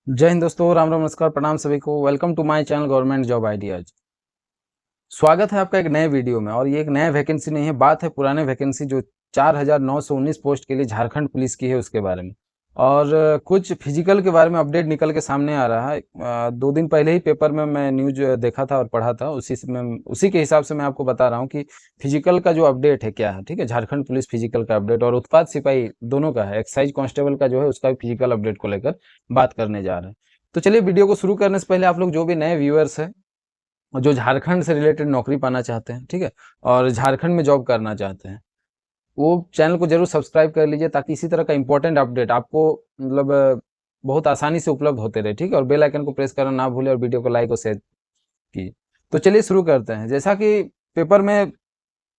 जय हिंद दोस्तों, राम राम, नमस्कार, प्रणाम सभी को। Welcome to my channel government job ideas. स्वागत है आपका एक नए वीडियो में। और ये एक नया वैकेंसी नहीं है, बात है पुराने वैकेंसी जो 4919 पोस्ट के लिए झारखंड पुलिस की है उसके बारे में। और कुछ फिजिकल के बारे में अपडेट निकल के सामने आ रहा है। 2 दिन पहले ही पेपर में मैं न्यूज देखा था और पढ़ा था, उसी के हिसाब से मैं आपको बता रहा हूँ कि फिजिकल का जो अपडेट है क्या है। ठीक है, झारखंड पुलिस फिजिकल का अपडेट और उत्पाद सिपाही दोनों का है, एक्साइज कांस्टेबल का जो है उसका भी फिजिकल अपडेट को लेकर बात करने जा रहे हैं। तो चलिए, वीडियो को शुरू करने से पहले आप लोग जो भी नए व्यूअर्स हैं और जो झारखंड से रिलेटेड नौकरी पाना चाहते हैं, ठीक है, और झारखंड में जॉब करना चाहते हैं, वो चैनल को जरूर सब्सक्राइब कर लीजिए ताकि इसी तरह का इंपॉर्टेंट अपडेट आपको मतलब बहुत आसानी से उपलब्ध होते रहे। ठीक है, और बेल आइकन को प्रेस करना ना भूले और वीडियो को लाइक और शेयर कीजिए। तो चलिए शुरू करते हैं। जैसा कि पेपर में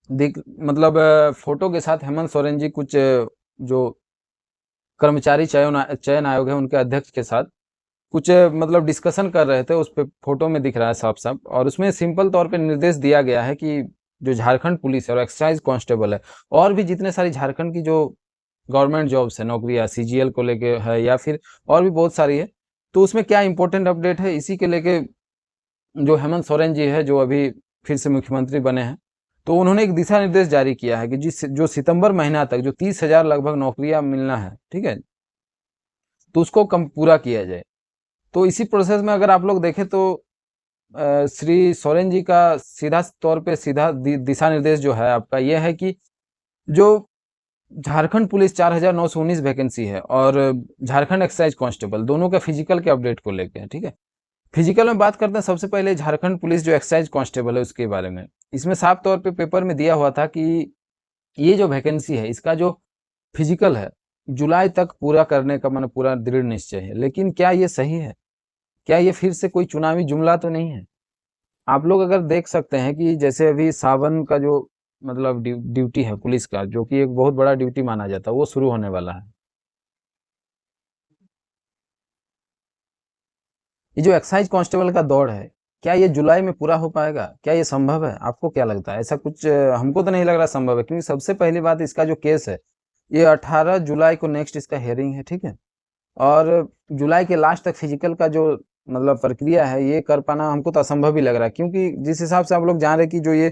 दिख मतलब फोटो के साथ हेमंत सोरेन जी कुछ जो कर्मचारी चयन आयोग है उनके अध्यक्ष के साथ कुछ मतलब डिस्कशन कर रहे थे, उस पे फोटो में दिख रहा है साफ साफ। और उसमें सिंपल तौर पे निर्देश दिया गया है कि जो झारखंड पुलिस है और एक्साइज कांस्टेबल है और भी जितने सारी झारखंड की जो गवर्नमेंट जॉब्स है, नौकरियां सीजीएल को लेके है या फिर और भी बहुत सारी है, तो उसमें क्या इंपॉर्टेंट अपडेट है इसी के लेके जो हेमंत सोरेन जी है जो अभी फिर से मुख्यमंत्री बने हैं, तो उन्होंने एक दिशा निर्देश जारी किया है कि जिस जो सितंबर महीना तक जो 30,000 लगभग नौकरियां मिलना है, ठीक है, तो उसको कम पूरा किया जाए। तो इसी प्रोसेस में अगर आप लोग देखें तो श्री सोरेन जी का सीधा तौर पे सीधा दिशा निर्देश जो है आपका यह है कि जो झारखंड पुलिस 4919 वैकेंसी है और झारखंड एक्साइज कांस्टेबल दोनों का फिजिकल के अपडेट को लेके है। ठीक है, फिजिकल में बात करते हैं सबसे पहले झारखंड पुलिस जो एक्साइज कांस्टेबल है उसके बारे में। इसमें साफ तौर पे पेपर में दिया हुआ था कि ये जो वैकेंसी है इसका जो फिजिकल है जुलाई तक पूरा करने का मैंने पूरा दृढ़ निश्चय है। लेकिन क्या ये सही है? क्या ये फिर से कोई चुनावी जुमला तो नहीं है? आप लोग अगर देख सकते हैं कि जैसे अभी सावन का जो मतलब ड्यूटी है पुलिस का, जो कि एक बहुत बड़ा ड्यूटी माना जाता है, वो शुरू होने वाला है। ये जो एक्साइज कांस्टेबल का दौड़ है, क्या ये जुलाई में पूरा हो पाएगा? क्या ये संभव है? आपको क्या लगता है? ऐसा कुछ हमको तो नहीं लग रहा संभव है, क्योंकि सबसे पहली बात इसका जो केस है ये 18 जुलाई को नेक्स्ट इसका हियरिंग है। ठीक है, और जुलाई के लास्ट तक फिजिकल का जो मतलब प्रक्रिया है ये कर पाना हमको तो असंभव ही लग रहा है, क्योंकि जिस हिसाब से आप लोग जान रहे हैं कि जो ये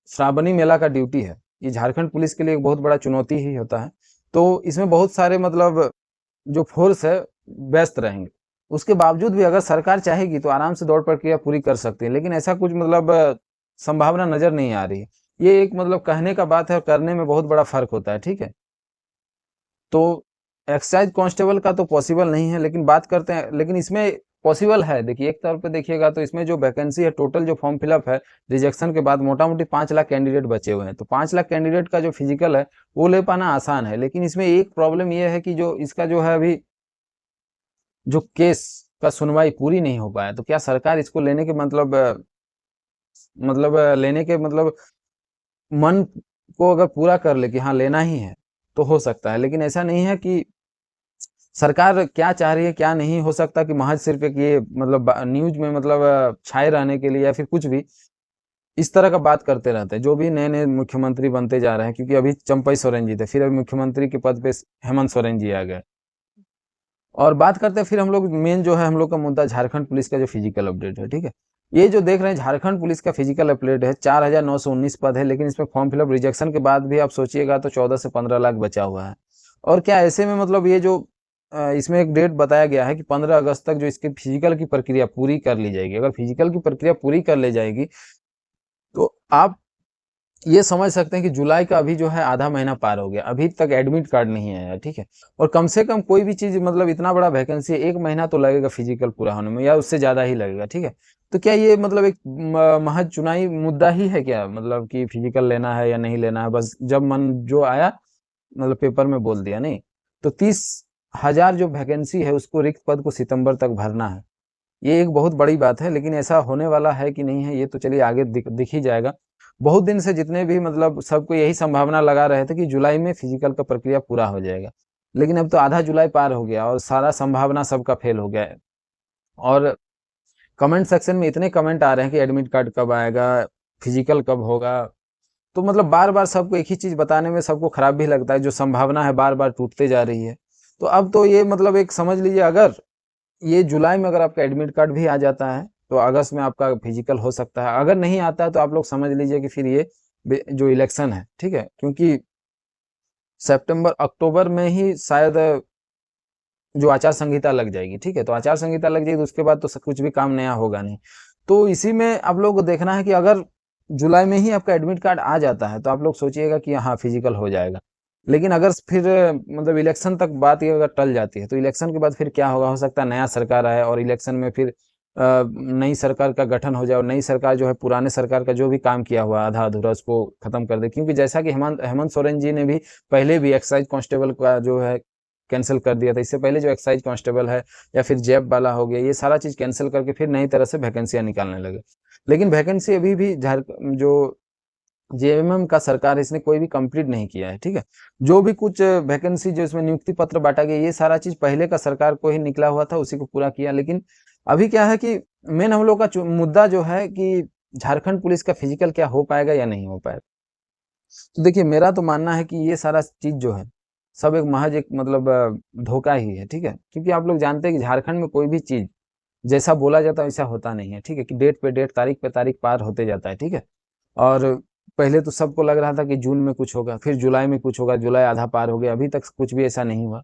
श्रावणी मेला का ड्यूटी है ये झारखंड पुलिस के लिए एक बहुत बड़ा चुनौती ही होता है। तो इसमें बहुत सारे मतलब जो फोर्स है व्यस्त रहेंगे। उसके बावजूद भी अगर सरकार चाहेगी तो आराम से दौड़ प्रक्रिया पूरी कर सकती है, लेकिन ऐसा कुछ मतलब संभावना नजर नहीं आ रही है। ये एक मतलब कहने का बात है और करने में बहुत बड़ा फर्क होता है। ठीक है, तो एक्साइज कांस्टेबल का तो पॉसिबल नहीं है, लेकिन बात करते हैं, लेकिन इसमें पॉसिबल है। देखिए, एक तौर पे देखिएगा तो इसमें जो वैकेंसी है टोटल जो फॉर्म फिलअप है रिजेक्शन के बाद मोटा मोटी 5 लाख कैंडिडेट बचे हुए हैं। तो 5 लाख कैंडिडेट का जो फिजिकल है वो ले पाना आसान है, लेकिन इसमें एक प्रॉब्लम ये है कि जो इसका जो है अभी जो केस का सुनवाई पूरी नहीं हो पाया, तो क्या सरकार इसको लेने के मतलब लेने के मतलब मन को अगर पूरा कर ले कि हाँ लेना ही है तो हो सकता है। लेकिन ऐसा नहीं है कि सरकार क्या चाह रही है क्या नहीं। हो सकता कि महज सिर्फ एक ये मतलब न्यूज में मतलब छाए रहने के लिए या फिर कुछ भी इस तरह का बात करते रहते हैं। जो भी नए नए मुख्यमंत्री बनते जा रहे हैं, क्योंकि अभी चंपई सोरेन जी थे, फिर अभी मुख्यमंत्री के पद पे हेमंत सोरेन जी आ गए। और बात करते हैं फिर हम लोग मेन जो है हम लोग का मुद्दा झारखंड पुलिस का जो फिजिकल अपडेट है। ठीक है, ये जो देख रहे हैं झारखंड पुलिस का फिजिकल अपडेट है, 4919 पद है, लेकिन इसमें फॉर्म फिलअप रिजेक्शन के बाद भी आप सोचिएगा तो 14 से 15 लाख बचा हुआ है। और क्या ऐसे में मतलब ये जो इसमें एक डेट बताया गया है कि 15 अगस्त तक जो इसके फिजिकल की प्रक्रिया पूरी कर ली जाएगी। अगर फिजिकल की प्रक्रिया पूरी कर ली जाएगी तो आप ये समझ सकते हैं कि जुलाई का अभी जो है आधा महीना पार हो गया, अभी तक एडमिट कार्ड नहीं आया। ठीक है, और कम से कम कोई भी चीज मतलब इतना बड़ा वैकेंसी है, 1 महीना तो लगेगा फिजिकल पूरा होने में या उससे ज्यादा ही लगेगा। ठीक है, तो क्या ये मतलब एक महज चुनावी मुद्दा ही है क्या? मतलब कि फिजिकल लेना है या नहीं लेना है, बस जब मन जो आया मतलब पेपर में बोल दिया? नहीं, तो 30,000 जो वैकेंसी है उसको रिक्त पद को सितंबर तक भरना है। ये एक बहुत बड़ी बात है, लेकिन ऐसा होने वाला है कि नहीं है ये तो चलिए आगे दिख ही जाएगा। बहुत दिन से जितने भी मतलब सबको यही संभावना लगा रहे थे कि जुलाई में फिजिकल का प्रक्रिया पूरा हो जाएगा, लेकिन अब तो आधा जुलाई पार हो गया और सारा संभावना सबका फेल हो गया है। और कमेंट सेक्शन में इतने कमेंट आ रहे हैं कि एडमिट कार्ड कब आएगा, फिजिकल कब होगा। तो मतलब बार बार सबको एक ही चीज बताने में सबको खराब भी लगता है, जो संभावना है बार बार टूटते जा रही है। तो अब तो ये मतलब एक समझ लीजिए, अगर ये जुलाई में अगर आपका एडमिट कार्ड भी आ जाता है तो अगस्त में आपका फिजिकल हो सकता है। अगर नहीं आता है तो आप लोग समझ लीजिए कि फिर ये जो इलेक्शन है, ठीक है, क्योंकि सितंबर अक्टूबर में ही शायद जो आचार संहिता लग जाएगी, ठीक है, तो आचार संहिता लग जाएगी तो उसके बाद तो कुछ भी काम नया होगा नहीं। तो इसी में आप लोग को देखना है कि अगर जुलाई में ही आपका एडमिट कार्ड आ जाता है तो आप लोग सोचिएगा कि हाँ फिजिकल हो जाएगा। लेकिन अगर फिर मतलब इलेक्शन तक बात ये अगर टल जाती है तो इलेक्शन के बाद फिर क्या होगा, हो सकता है नया सरकार आए और इलेक्शन में फिर नई सरकार का गठन हो जाए और नई सरकार जो है पुराने सरकार का जो भी काम किया हुआ आधा अधूरा उसको खत्म कर दे। क्योंकि जैसा कि हेमंत सोरेन जी ने भी पहले भी एक्साइज कांस्टेबल का जो है कैंसिल कर दिया था। इससे पहले जो एक्साइज कांस्टेबल है या फिर जैब वाला हो गया, ये सारा चीज कैंसिल करके फिर नई तरह से वैकेंसियां निकालने लगे। लेकिन वैकेंसी अभी भी जो जेएमएम का सरकार है इसने कोई भी कंप्लीट नहीं किया है, ठीक है। जो भी कुछ वैकेंसी जो इसमें नियुक्ति पत्र बांटा गया ये सारा चीज पहले का सरकार को ही निकला हुआ था, उसी को पूरा किया। लेकिन अभी क्या है कि मेन हम लोग का मुद्दा जो है कि झारखंड पुलिस का फिजिकल क्या हो पाएगा या नहीं हो पाएगा। तो देखिए मेरा तो मानना है कि ये सारा चीज जो है सब एक महज एक मतलब धोखा ही है, ठीक है। क्योंकि आप लोग जानते हैं कि झारखंड में कोई भी चीज जैसा बोला जाता है वैसा होता नहीं है, ठीक है, कि डेट पे डेट तारीख पे तारीख पार होते जाता है, ठीक है। और पहले तो सबको लग रहा था कि जून में कुछ होगा, फिर जुलाई में कुछ होगा, जुलाई आधा पार हो गया, अभी तक कुछ भी ऐसा नहीं हुआ।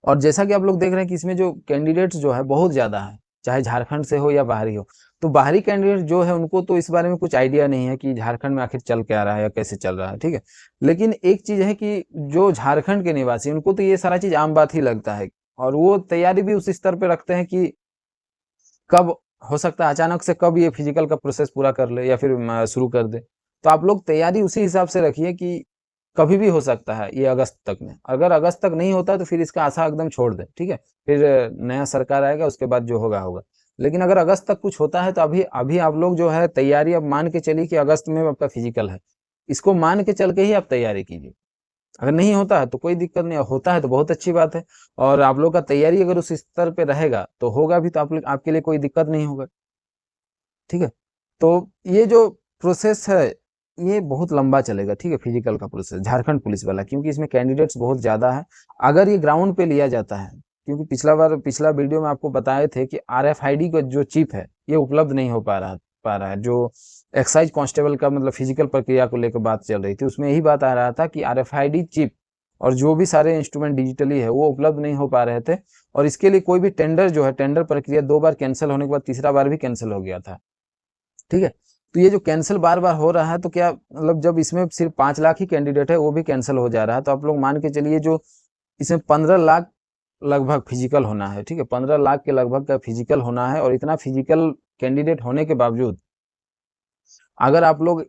और जैसा कि आप लोग देख रहे हैं कि इसमें जो कैंडिडेट्स जो है बहुत ज्यादा है, चाहे झारखंड से हो या बाहरी हो। तो बाहरी कैंडिडेट जो है उनको तो इस बारे में कुछ आइडिया नहीं है कि झारखंड में आखिर चल क्या रहा है या कैसे चल रहा है, ठीक है। लेकिन एक चीज है कि जो झारखंड के निवासी उनको तो ये सारा चीज आम बात ही लगता है और वो तैयारी भी उस स्तर पे रखते हैं कि कब हो सकता है अचानक से कब ये फिजिकल का प्रोसेस पूरा कर ले या फिर शुरू कर दे। तो आप लोग तैयारी उसी हिसाब से रखिए कि कभी भी हो सकता है ये अगस्त तक में। अगर अगस्त तक नहीं होता तो फिर इसका आशा एकदम छोड़ दे, ठीक है। फिर नया सरकार आएगा उसके बाद जो होगा होगा। लेकिन अगर अगस्त तक कुछ होता है तो अभी अभी आप लोग जो है तैयारी अब मान के चलिए कि अगस्त में आपका फिजिकल है, इसको मान के चल के ही आप तैयारी कीजिए। अगर नहीं होता है तो कोई दिक्कत नहीं, होता है तो बहुत अच्छी बात है। और आप लोग का तैयारी अगर उस स्तर पे रहेगा तो होगा भी, तो आप लोग आपके लिए कोई दिक्कत नहीं होगा, ठीक है। तो ये जो प्रोसेस है ये बहुत लंबा चलेगा, ठीक है, फिजिकल का प्रोसेस झारखंड पुलिस वाला, क्योंकि इसमें कैंडिडेट्स बहुत ज्यादा है। अगर ये ग्राउंड पे लिया जाता है, क्योंकि पिछला वीडियो में आपको बताए थे कि आरएफआईडी का जो चिप है ये उपलब्ध नहीं हो पा रहा है। जो एक्साइज कांस्टेबल का मतलब फिजिकल प्रक्रिया को लेकर बात चल रही थी उसमें यही बात आ रहा था कि आरएफआईडी चिप और जो भी सारे इंस्ट्रूमेंट डिजिटली है वो उपलब्ध नहीं हो पा रहे थे। और इसके लिए कोई भी टेंडर जो है, टेंडर प्रक्रिया 2 बार कैंसिल होने के बाद तीसरा बार भी कैंसिल हो गया था, ठीक है। तो ये जो कैंसिल बार बार हो रहा है तो क्या मतलब जब इसमें सिर्फ 5 लाख ही कैंडिडेट है वो भी कैंसिल हो जा रहा है, तो आप लोग मान के चलिए जो इसमें 15 लाख लगभग फिजिकल होना है, ठीक है, 15 लाख के लगभग का फिजिकल होना है। और इतना फिजिकल कैंडिडेट होने के बावजूद अगर आप लोग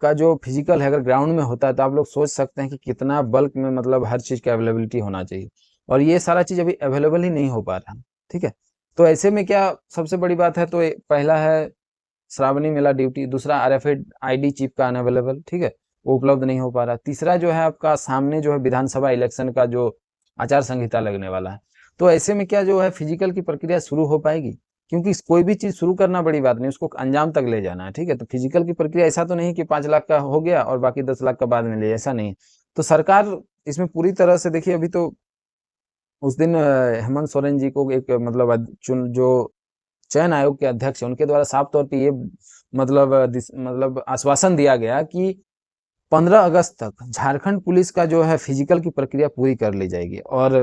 का जो फिजिकल है अगर ग्राउंड में होता है तो आप लोग सोच सकते हैं कि कितना बल्क में मतलब हर चीज का अवेलेबिलिटी होना चाहिए। और ये सारा चीज अभी अवेलेबल ही नहीं हो पा रहा है, ठीक है। तो ऐसे में क्या सबसे बड़ी बात है, तो पहला है श्रावणी मेला ड्यूटी, दूसरा आरएफआईडी चिप का अनअवेलेबल, ठीक है, वो उपलब्ध नहीं हो पा रहा। तीसरा जो है आपका सामने जो है विधानसभा इलेक्शन का जो आचार संहिता लगने वाला है। तो ऐसे में क्या जो है फिजिकल की प्रक्रिया शुरू हो पाएगी, क्योंकि कोई भी चीज शुरू करना बड़ी बात नहीं, उसको अंजाम तक ले जाना है, ठीक है। तो फिजिकल की प्रक्रिया ऐसा तो नहीं कि 5 लाख का हो गया और बाकी 10 लाख का बाद में ले, ऐसा नहीं। तो सरकार इसमें पूरी तरह से देखिए, अभी तो उस दिन हेमंत सोरेन जी को एक मतलब जो चयन आयोग के अध्यक्ष है उनके द्वारा साफ तौर पे ये मतलब आश्वासन दिया गया कि 15 अगस्त तक झारखंड पुलिस का जो है फिजिकल की प्रक्रिया पूरी कर ली जाएगी और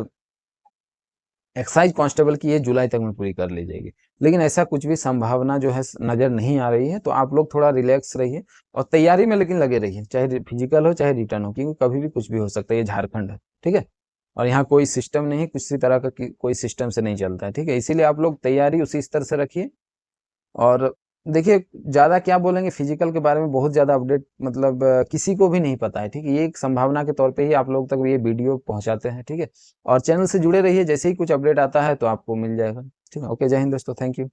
एक्साइज कांस्टेबल की ये जुलाई तक में पूरी कर ली जाएगी। लेकिन ऐसा कुछ भी संभावना जो है नजर नहीं आ रही है। तो आप लोग थोड़ा रिलैक्स रहिए और तैयारी में लेकिन लगे रहिए, चाहे फिजिकल हो चाहे रिटर्न हो, क्योंकि कभी भी कुछ भी हो सकता है, ये झारखंड है, ठीक है। और यहाँ कोई सिस्टम नहीं, किसी तरह का कोई सिस्टम से नहीं चलता है, ठीक है। इसीलिए आप लोग तैयारी उसी स्तर से रखिए। और देखिए ज्यादा क्या बोलेंगे फिजिकल के बारे में, बहुत ज्यादा अपडेट मतलब किसी को भी नहीं पता है, ठीक है। ये एक संभावना के तौर पे ही आप लोग तक ये वीडियो पहुंचाते हैं, ठीक है। और चैनल से जुड़े रहिए, जैसे ही कुछ अपडेट आता है तो आपको मिल जाएगा, ठीक है। ओके, जय हिंद दोस्तों, थैंक यू।